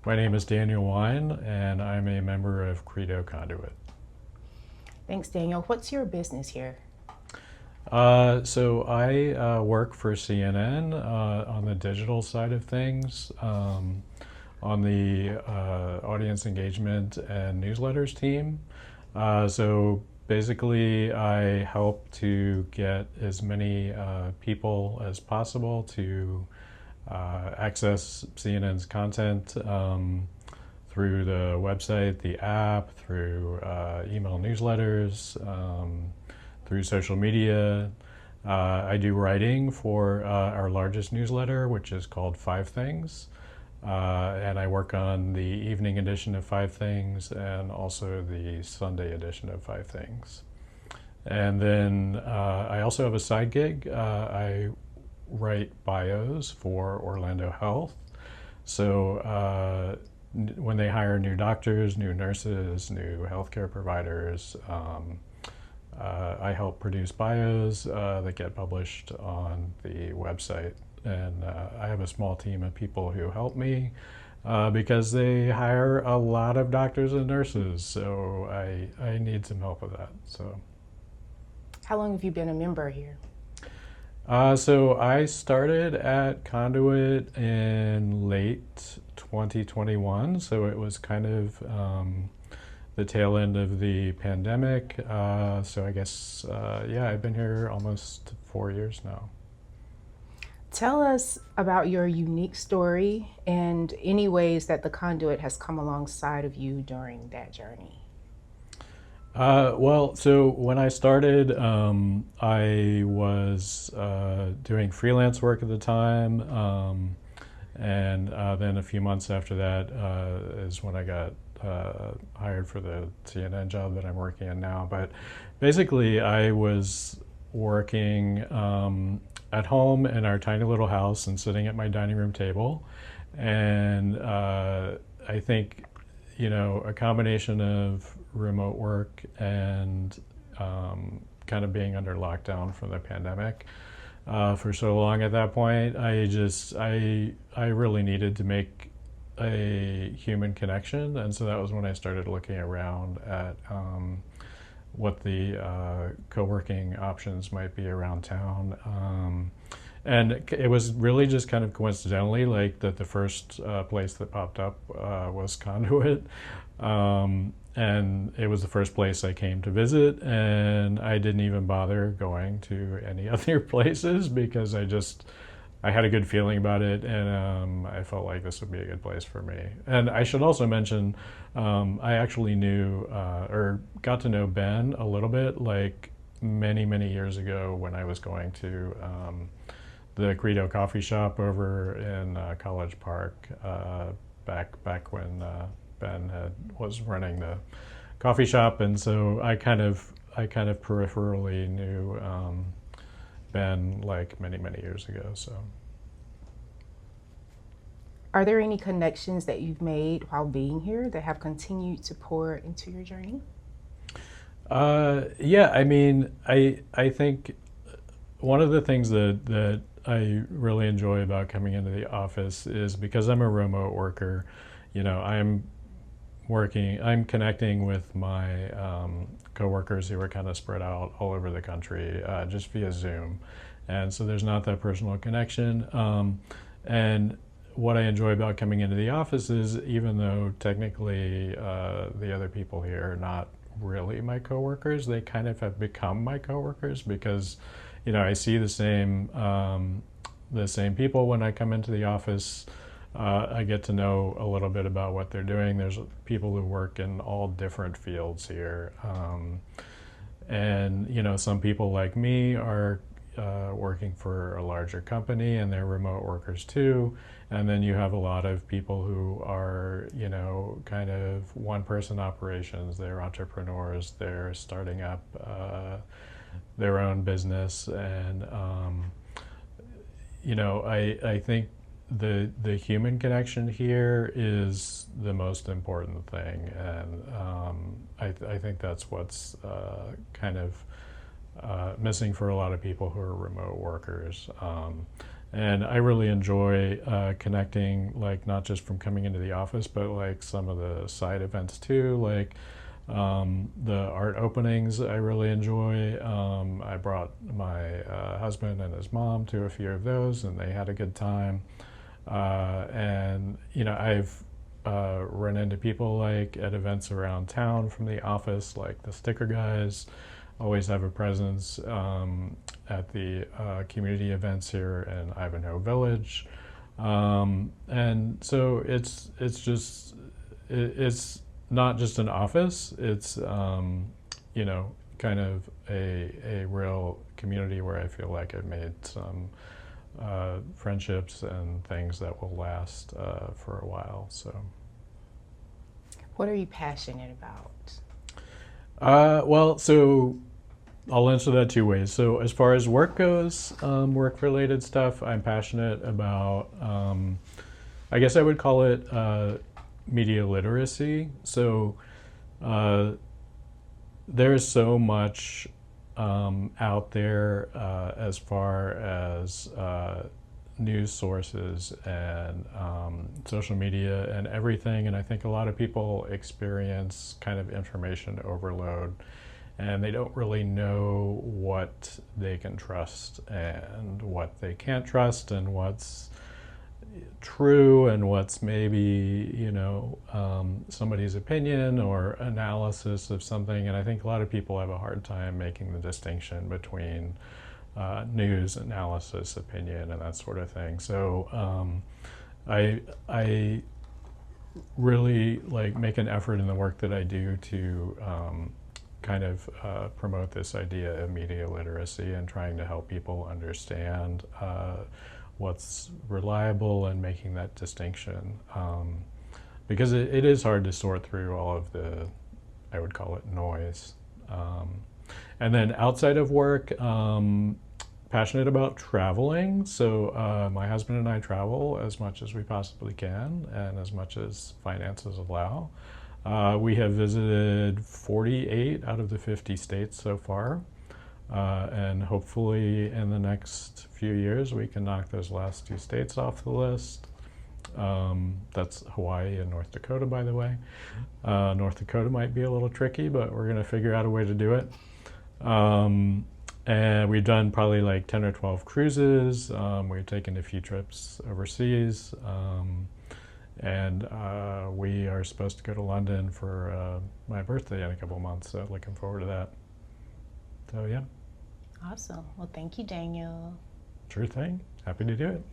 My name is Daniel Wine, and I'm a member of Credo Conduit. Thanks, Daniel. What's your business here? So I work for CNN on the digital side of things, on the audience engagement and newsletters team. So basically, I help to get as many people as possible to access CNN's content through the website, the app, through email newsletters, through social media. I do writing for our largest newsletter, which is called Five Things. And I work on the evening edition of Five Things and also the Sunday edition of Five Things. And then I also have a side gig. I write bios for Orlando Health. So when they hire new doctors, new nurses, new healthcare providers, I help produce bios that get published on the website. And I have a small team of people who help me because they hire a lot of doctors and nurses. So I need some help with that. So. How long have you been a member here? So I started at Conduit in late 2021, so it was kind of the tail end of the pandemic. So I guess, yeah, I've been here almost 4 years now. Tell us about your unique story and any ways that the conduit has come alongside of you during that journey. Well, so when I started, I was doing freelance work at the time, and then a few months after that is when I got hired for the CNN job that I'm working in now. But basically, I was working at home in our tiny little house and sitting at my dining room table, and I think a combination of remote work and kind of being under lockdown from the pandemic for so long at that point, I really needed to make a human connection, and so that was when I started looking around at what the co-working options might be around town. And it was really just kind of coincidentally, like that the first place that popped up was Conduit. And it was the first place I came to visit, and I didn't even bother going to any other places because I had a good feeling about it, and I felt like this would be a good place for me. And I should also mention, I actually knew or got to know Ben a little bit, like many, many years ago when I was going to the Credo coffee shop over in College Park back when Ben was running the coffee shop, and so I kind of peripherally knew Ben like many, many years ago. So. Are there any connections that you've made while being here that have continued to pour into your journey? Yeah, I mean, I think one of the things that I really enjoy about coming into the office is because I'm a remote worker, I'm connecting with my coworkers who are kind of spread out all over the country just via Zoom. And so there's not that personal connection. And what I enjoy about coming into the office is even though technically the other people here are not really my coworkers, they kind of have become my coworkers because, I see the same people when I come into the office. I get to know a little bit about what they're doing. There's people who work in all different fields here. And some people like me are working for a larger company and they're remote workers too. And then you have a lot of people who are, kind of one-person operations. They're entrepreneurs. They're starting up their own business. And, I think the human connection here is the most important thing, and I think that's what's kind of missing for a lot of people who are remote workers. And I really enjoy connecting, like not just from coming into the office, but like some of the side events too, like the art openings I really enjoy. I brought my husband and his mom to a few of those, and they had a good time. And you know, I've run into people like at events around town from the office, like the sticker guys always have a presence at the community events here in Ivanhoe Village. And so it's not just an office. It's you know, kind of a real community where I feel like I've made some friendships and things that will last for a while. So. What are you passionate about? Well, so I'll answer that two ways. So as far as work goes, work-related stuff, I'm passionate about. I guess I would call it media literacy. So there's so much out there as far as news sources and social media and everything. And I think a lot of people experience kind of information overload, and they don't really know what they can trust and what they can't trust, and what's true and what's maybe, you know, somebody's opinion or analysis of something. And I think a lot of people have a hard time making the distinction between news, analysis, opinion, and that sort of thing. So I really like make an effort in the work that I do to kind of promote this idea of media literacy and trying to help people understand what's reliable and making that distinction. Because it is hard to sort through all of the, I would call it, noise. And then outside of work, passionate about traveling. So my husband and I travel as much as we possibly can and as much as finances allow. We have visited 48 out of the 50 states so far. And hopefully in the next few years we can knock those last two states off the list. That's Hawaii and North Dakota, by the way. North Dakota might be a little tricky, but we're going to figure out a way to do it. And we've done probably like 10 or 12 cruises. We've taken a few trips overseas. And we are supposed to go to London for my birthday in a couple months, so looking forward to that. So yeah. Awesome. Well, thank you, Daniel. Sure thing. Happy to do it.